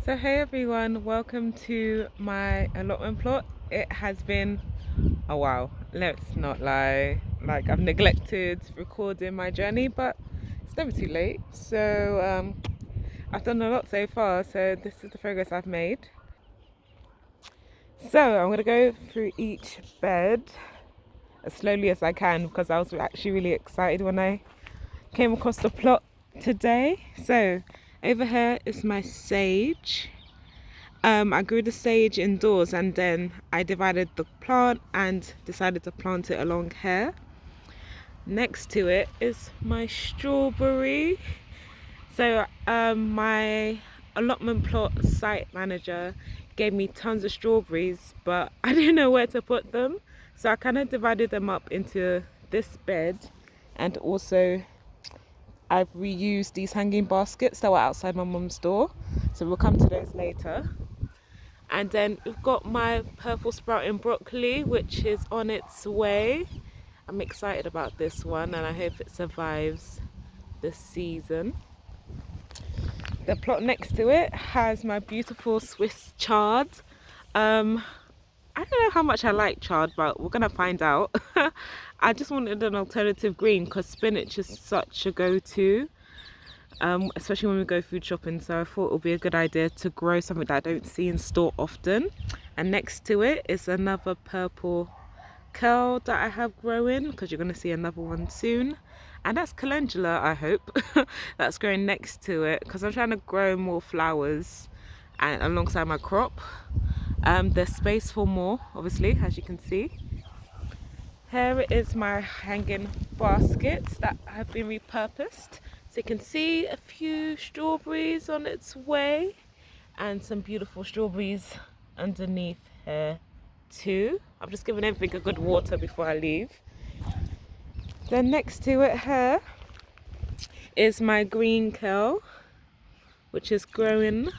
So hey everyone, welcome to my allotment plot. It has been a while, let's not lie. Like, I've neglected recording my journey, but it's never too late. So I've done a lot so far, so this is the progress I've made. So I'm gonna go through each bed as slowly as I can because I was actually really excited when I came across the plot today. So over here is my sage. I grew the sage indoors and then I divided the plant and decided to plant it along here. Next to it is my strawberry. So my allotment plot site manager gave me tons of strawberries, but I didn't know where to put them. So I kind of divided them up into this bed, and also I've reused these hanging baskets that were outside my mum's door. So we'll come to those later. And then we've got my purple sprouting broccoli, which is on its way. I'm excited about this one and I hope it survives this season. The plot next to it has my beautiful Swiss chard. I don't know how much I like chard, but we're gonna find out. I just wanted an alternative green because spinach is such a go-to. Especially when we go food shopping, so I thought it would be a good idea to grow something that I don't see in store often. And next to it is another purple curl that I have growing, because you're going to see another one soon, and that's calendula, I hope. That's growing next to it because I'm trying to grow more flowers and alongside my crop. There's space for more, obviously, as you can see. Here is my hanging baskets that have been repurposed. So you can see a few strawberries on its way and some beautiful strawberries underneath here too. I've just given everything a good water before I leave. Then next to it here is my green kale, which is growing,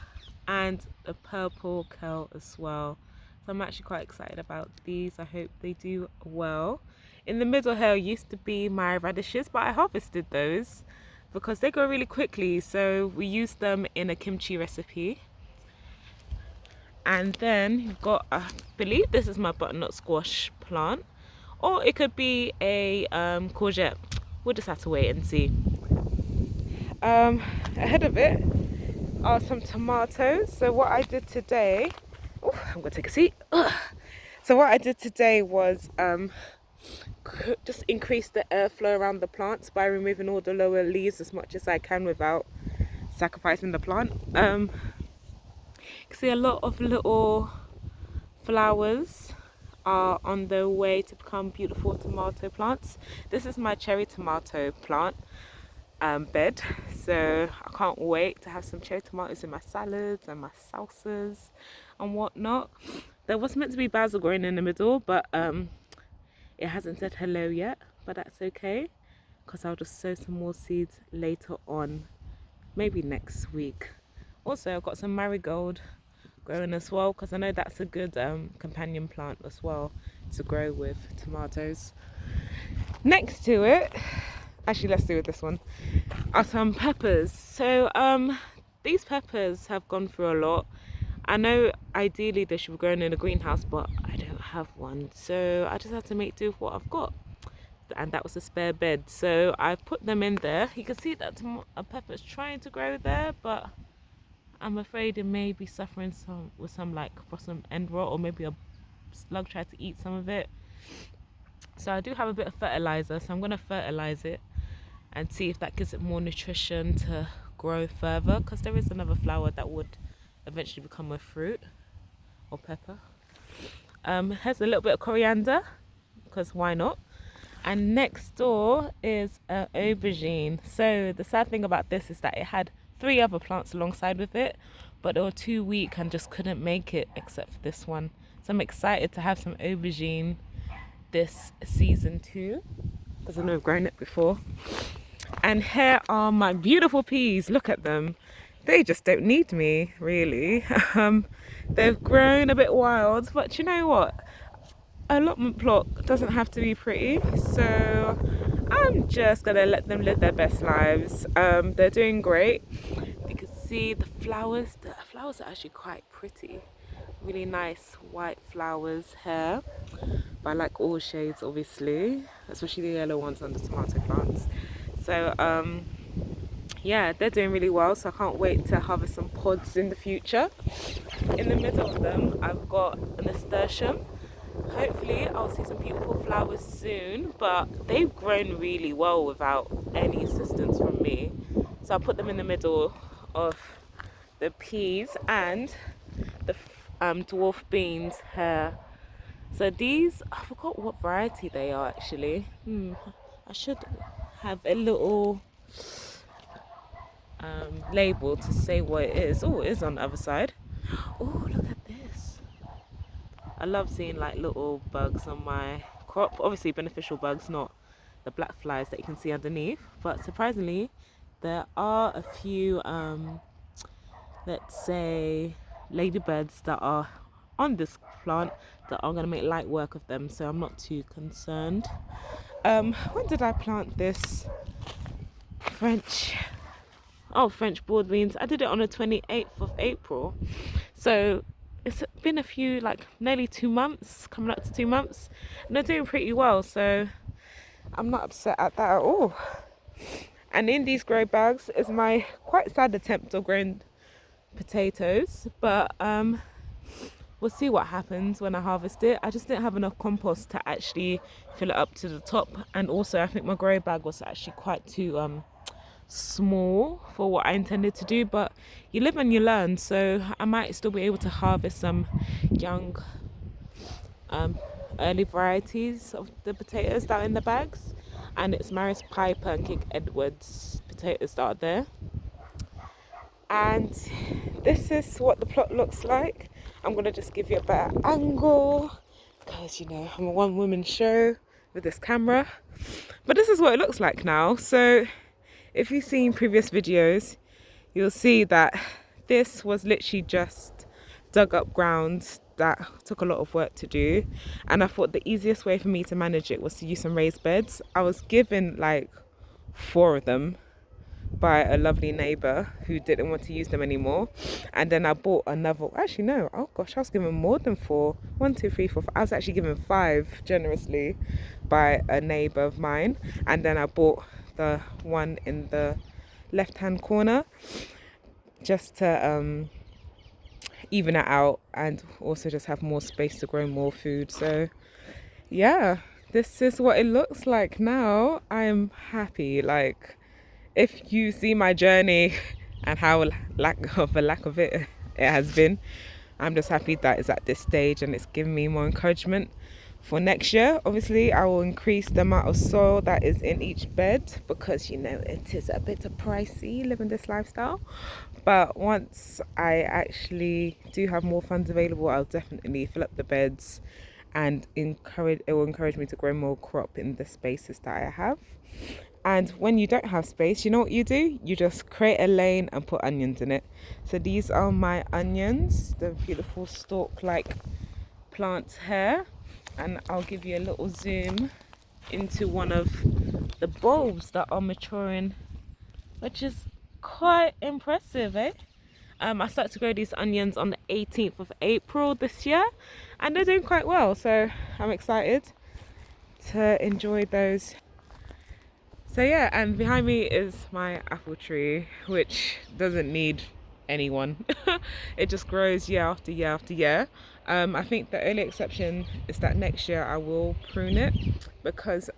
and a purple kale as well. So I'm actually quite excited about these. I hope they do well. In the middle here used to be my radishes, but I harvested those because they grow really quickly, so we use them in a kimchi recipe. And then you've got, I believe this is my butternut squash plant, or it could be a courgette. We'll just have to wait and see. Ahead of it are some tomatoes. So what I did today, I'm gonna take a seat. So what I did today was just increase the airflow around the plants by removing all the lower leaves as much as I can without sacrificing the plant. You can see a lot of little flowers are on their way to become beautiful tomato plants. This is my cherry tomato plant bed, so I can't wait to have some cherry tomatoes in my salads and my salsas and whatnot. There was meant to be basil growing in the middle, but it hasn't said hello yet, but that's okay because I'll just sow some more seeds later on, maybe next week. Also, I've got some marigold growing as well because I know that's a good companion plant as well to grow with tomatoes. Next to it, actually let's do with this one, are some peppers. So these peppers have gone through a lot. I know ideally they should be grown in a greenhouse, but I don't have one, so I just had to make do with what I've got, and that was a spare bed, so I put them in there. You can see that a pepper is trying to grow there, but I'm afraid it may be suffering with some like blossom end rot, or maybe a slug tried to eat some of it. So I do have a bit of fertilizer, so I'm going to fertilize it and see if that gives it more nutrition to grow further, because there is another flower that would eventually become a fruit or pepper. Has a little bit of coriander because why not. And next door is an aubergine. So the sad thing about this is that it had 3 other plants alongside with it, but they were too weak and just couldn't make it except for this one. So I'm excited to have some aubergine this season too, because I know I've grown it before. And here are my beautiful peas. Look at them. They just don't need me, really. They've grown a bit wild, but you know what? Allotment plot doesn't have to be pretty, so I'm just gonna let them live their best lives. They're doing great. You can see the flowers. The flowers are actually quite pretty. Really nice white flowers here. But I like all shades, obviously, especially the yellow ones on the tomato plants. So yeah, they're doing really well, so I can't wait to harvest some pods in the future. In the middle of them, I've got a nasturtium. Hopefully I'll see some beautiful flowers soon, but they've grown really well without any assistance from me. So I'll put them in the middle of the peas and the dwarf beans here. So these, I forgot what variety they are actually. I should have a little label to say what it is. Oh, it is on the other side. Oh, look at this. I love seeing like little bugs on my crop. Obviously beneficial bugs, not the black flies that you can see underneath. But surprisingly, there are a few, let's say, ladybirds that are on this plant that are going to make light work of them. So I'm not too concerned. When did I plant this? French broad beans. I did it on the 28th of April. So it's been a few, like nearly 2 months, coming up to 2 months, and they're doing pretty well, so I'm not upset at that at all. And in these grow bags is my quite sad attempt of growing potatoes, but we'll see what happens when I harvest it. I just didn't have enough compost to actually fill it up to the top, and also I think my grow bag was actually quite too small for what I intended to do, but you live and you learn, so I might still be able to harvest some young early varieties of the potatoes that are in the bags. And it's Maris Piper and King Edward's potatoes that are there. And this is what the plot looks like. I'm gonna just give you a better angle because, you know, I'm a one-woman show with this camera, but this is what it looks like now. So if you've seen previous videos, you'll see that this was literally just dug up ground that took a lot of work to do, and I thought the easiest way for me to manage it was to use some raised beds. I was given like 4 of them by a lovely neighbour who didn't want to use them anymore, and then I bought another. Actually no, oh gosh, I was given more than 4. 1, 2, 3, 4, 5. I was actually given 5 generously by a neighbour of mine, and then I bought the one in the left hand corner just to even it out and also just have more space to grow more food. So yeah, this is what it looks like now. I'm happy. Like, if you see my journey and how lack of it has been, I'm just happy that it's at this stage, and it's giving me more encouragement for next year. Obviously I will increase the amount of soil that is in each bed because, you know, it is a bit pricey living this lifestyle. But once I actually do have more funds available, I'll definitely fill up the beds, and it will encourage me to grow more crop in the spaces that I have. And when you don't have space, you know what you do? You just create a lane and put onions in it. So these are my onions, the beautiful stalk-like plants here. And I'll give you a little zoom into one of the bulbs that are maturing, which is quite impressive, eh? I started to grow these onions on the 18th of April this year, and they're doing quite well, so I'm excited to enjoy those. So yeah, and behind me is my apple tree, which doesn't need anyone. It just grows year after year after year. I think the only exception is that next year I will prune it because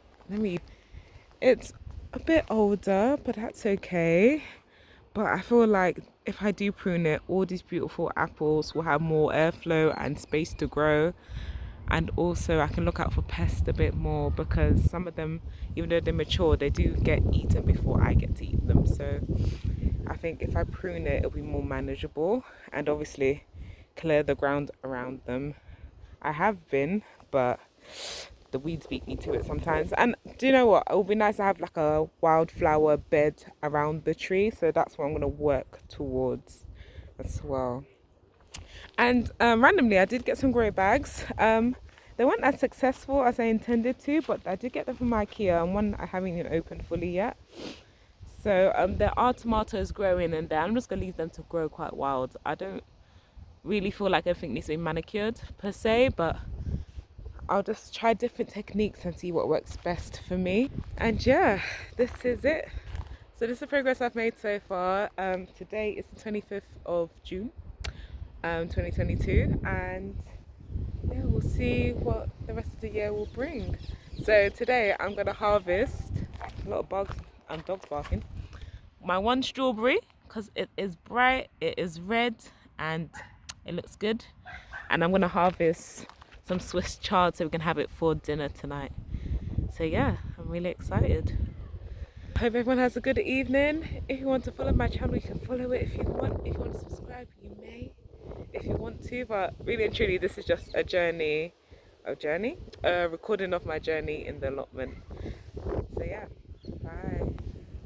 it's a bit older, but that's okay. But I feel like if I do prune it, all these beautiful apples will have more airflow and space to grow. And also I can look out for pests a bit more because some of them, even though they're mature, they do get eaten before I get to eat them. So I think if I prune it, it'll be more manageable, and obviously clear the ground around them. I have been, but the weeds beat me to it sometimes. And do you know what? It would be nice to have like a wildflower bed around the tree. So that's what I'm going to work towards as well. And randomly, I did get some grow bags. They weren't as successful as I intended to, but I did get them from IKEA, and one I haven't even opened fully yet. So there are tomatoes growing in there. I'm just gonna leave them to grow quite wild. I don't really feel like everything needs to be manicured per se, but I'll just try different techniques and see what works best for me. And yeah, this is it. So this is the progress I've made so far. Today is the 25th of June, 2022, and yeah, we'll see what the rest of the year will bring. So today I'm gonna harvest a lot of bugs and dogs barking. My one strawberry, because it is bright, it is red, and it looks good. And I'm gonna harvest some Swiss chard so we can have it for dinner tonight. So yeah, I'm really excited. Hope everyone has a good evening. If you want to follow my channel, you can follow it if you want. If you want to subscribe, you may, if you want to. But really and truly, this is just a recording of my journey in the allotment.